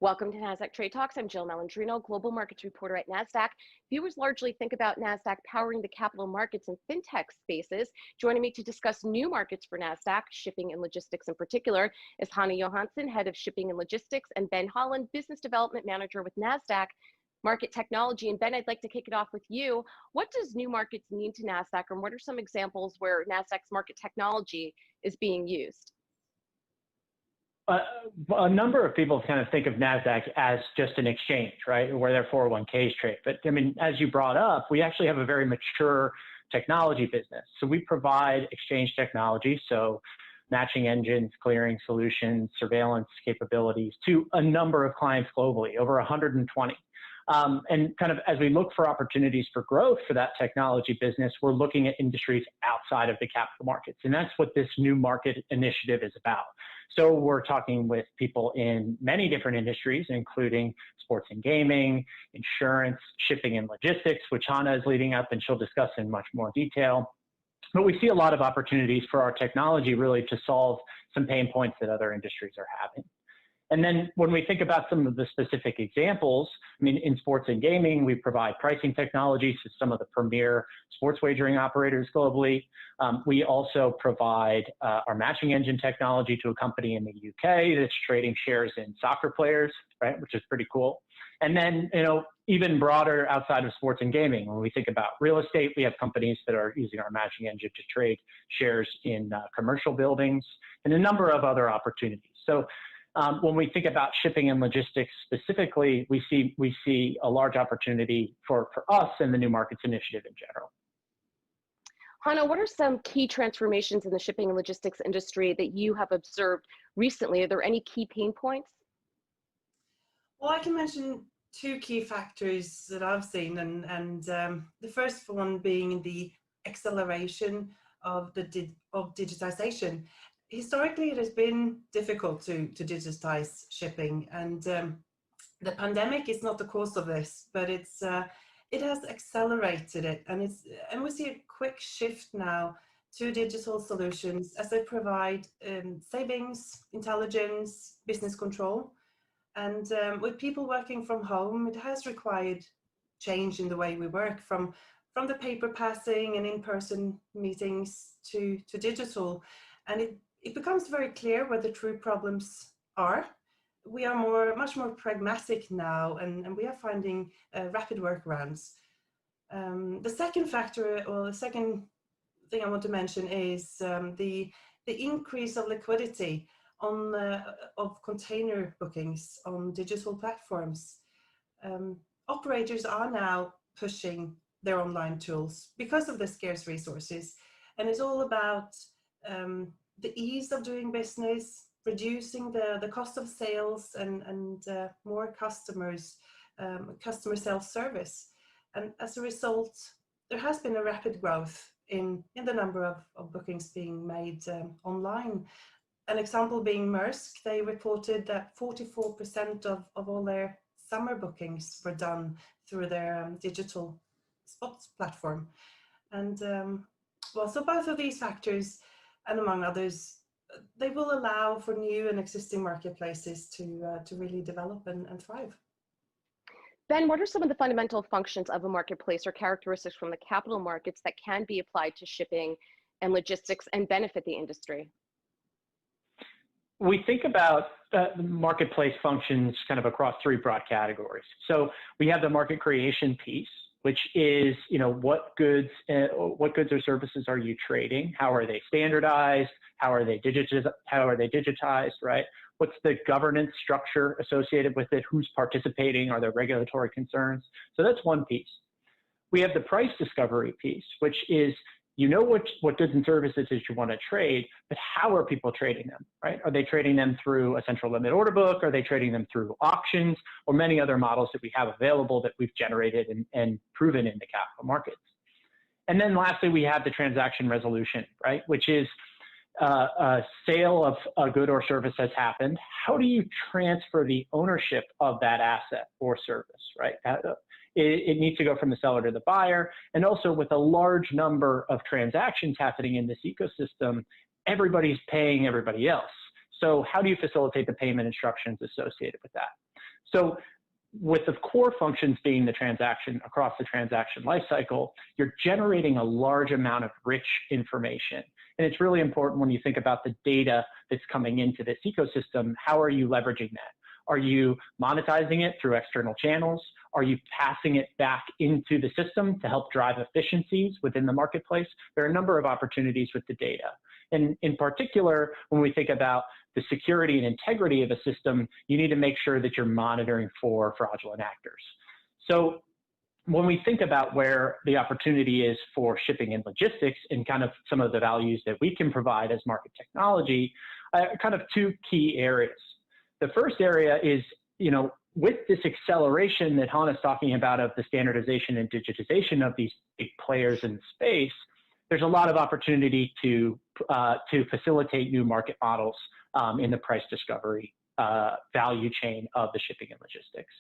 Welcome to Nasdaq Trade Talks. I'm Jill Malandrino, global markets reporter at Nasdaq. Viewers largely think about Nasdaq powering the capital markets and fintech spaces. Joining me to discuss new markets for Nasdaq, shipping and logistics in particular, is Hanne Johansson, head of shipping and logistics, and Ben Haaland, business development manager with Nasdaq Market Technology. And Ben, I'd like to kick it off with you. What does new markets mean to Nasdaq, and what are some examples where Nasdaq's market technology is being used? A number of people kind of think of NASDAQ as just an exchange, right, where their 401ks trade. But I mean, as you brought up, we actually have a very mature technology business. So we provide exchange technology, so matching engines, clearing solutions, surveillance capabilities to a number of clients globally, over 120. And kind of as we look for opportunities for growth for that technology business, we're looking at industries outside of the capital markets. And that's what this new market initiative is about. So we're talking with people in many different industries, including sports and gaming, insurance, shipping and logistics, which Hanne is leading up, and she'll discuss in much more detail. But we see a lot of opportunities for our technology really to solve some pain points that other industries are having. And then when we think about some of the specific examples, I mean, in sports and gaming, we provide pricing technologies to some of the premier sports wagering operators globally. We also provide our matching engine technology to a company in the UK that's trading shares in soccer players, right, which is pretty cool. And then, even broader outside of sports and gaming, when we think about real estate, we have companies that are using our matching engine to trade shares in commercial buildings and a number of other opportunities. So when we think about shipping and logistics specifically, we see a large opportunity for us in the New Markets Initiative in general. Hanne, what are some key transformations in the shipping and logistics industry that you have observed recently? Are there any key pain points? Well, I can mention two key factors that I've seen, and the first one being the acceleration of digitization. Historically, it has been difficult to digitize shipping, and the pandemic is not the cause of this, but it has accelerated it, and we see a quick shift now to digital solutions as they provide savings, intelligence, business control, and with people working from home, it has required change in the way we work from the paper passing and in-person meetings to digital, and it becomes very clear where the true problems are. We are much more pragmatic now, and we are finding rapid workarounds. The second factor, or the second thing I want to mention, is the increase of liquidity of container bookings on digital platforms. Operators are now pushing their online tools because of the scarce resources, and it's all about the ease of doing business, reducing the cost of sales, and more customer self-service. And as a result, there has been a rapid growth in the number of bookings being made online. An example being Maersk. They reported that 44% of all their summer bookings were done through their digital spots platform. And so both of these factors, and among others, they will allow for new and existing marketplaces to really develop and thrive. Ben, what are some of the fundamental functions of a marketplace or characteristics from the capital markets that can be applied to shipping and logistics and benefit the industry? We think about the marketplace functions kind of across three broad categories. So we have the market creation piece, which is, what goods or services are you trading? How are they standardized? How are they digitized, right? What's the governance structure associated with it? Who's participating? Are there regulatory concerns? So that's one piece. We have the price discovery piece, which is, what goods and services you want to trade, but how are people trading them, right? Are they trading them through a central limit order book? Are they trading them through auctions, or many other models that we have available that we've generated and proven in the capital markets? And then lastly, we have the transaction resolution, right? Which is a sale of a good or service has happened. How do you transfer the ownership of that asset or service, right? It needs to go from the seller to the buyer. And also, with a large number of transactions happening in this ecosystem, everybody's paying everybody else. So how do you facilitate the payment instructions associated with that? So with the core functions being the transaction across the transaction lifecycle, you're generating a large amount of rich information. And it's really important when you think about the data that's coming into this ecosystem, how are you leveraging that? Are you monetizing it through external channels? Are you passing it back into the system to help drive efficiencies within the marketplace? There are a number of opportunities with the data. And in particular, when we think about the security and integrity of a system, you need to make sure that you're monitoring for fraudulent actors. So when we think about where the opportunity is for shipping and logistics and kind of some of the values that we can provide as market technology, kind of two key areas. The first area is, with this acceleration that Hanne is talking about of the standardization and digitization of these big players in the space, there's a lot of opportunity to facilitate new market models in the price discovery value chain of the shipping and logistics.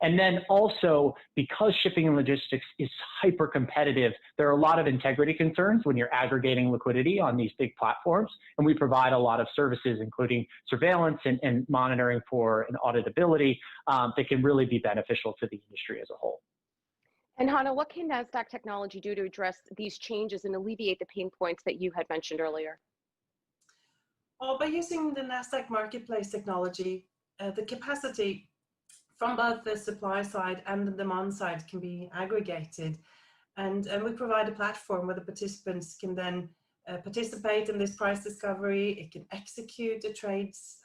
And then also, because shipping and logistics is hyper competitive, there are a lot of integrity concerns when you're aggregating liquidity on these big platforms. And we provide a lot of services, including surveillance and monitoring for an auditability that can really be beneficial to the industry as a whole. And Hanne, what can Nasdaq technology do to address these changes and alleviate the pain points that you had mentioned earlier? Well, by using the Nasdaq marketplace technology, the capacity from both the supply side and the demand side can be aggregated. And we provide a platform where the participants can then participate in this price discovery. It can execute the trades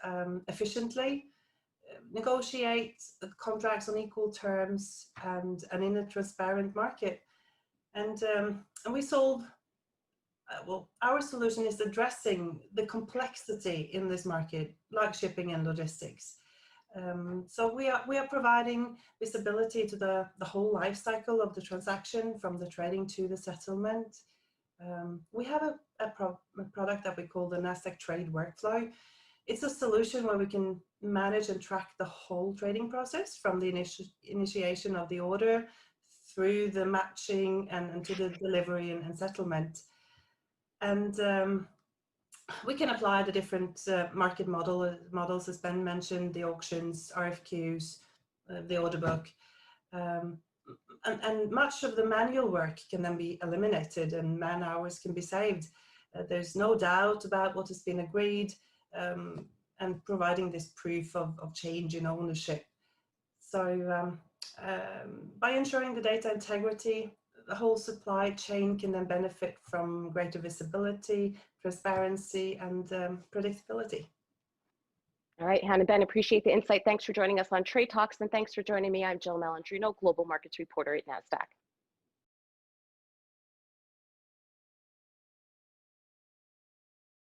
efficiently, negotiate contracts on equal terms and in a transparent market. And we solve, well, our solution is addressing the complexity in this market, like shipping and logistics. So we are providing visibility to the whole life cycle of the transaction, from the trading to the settlement. We have a product that we call the Nasdaq Trade Workflow. It's a solution where we can manage and track the whole trading process, from the initiation of the order through the matching and to the delivery and settlement. And we can apply the different market models, as Ben mentioned, the auctions, RFQs, the order book. And much of the manual work can then be eliminated and man hours can be saved. There's no doubt about what has been agreed, and providing this proof of change in ownership. So by ensuring the data integrity, the whole supply chain can then benefit from greater visibility, transparency, and predictability. All right, Hanne and Ben, appreciate the insight. Thanks for joining us on Trade Talks, and thanks for joining me. I'm Jill Malandrino, Global Markets Reporter at Nasdaq.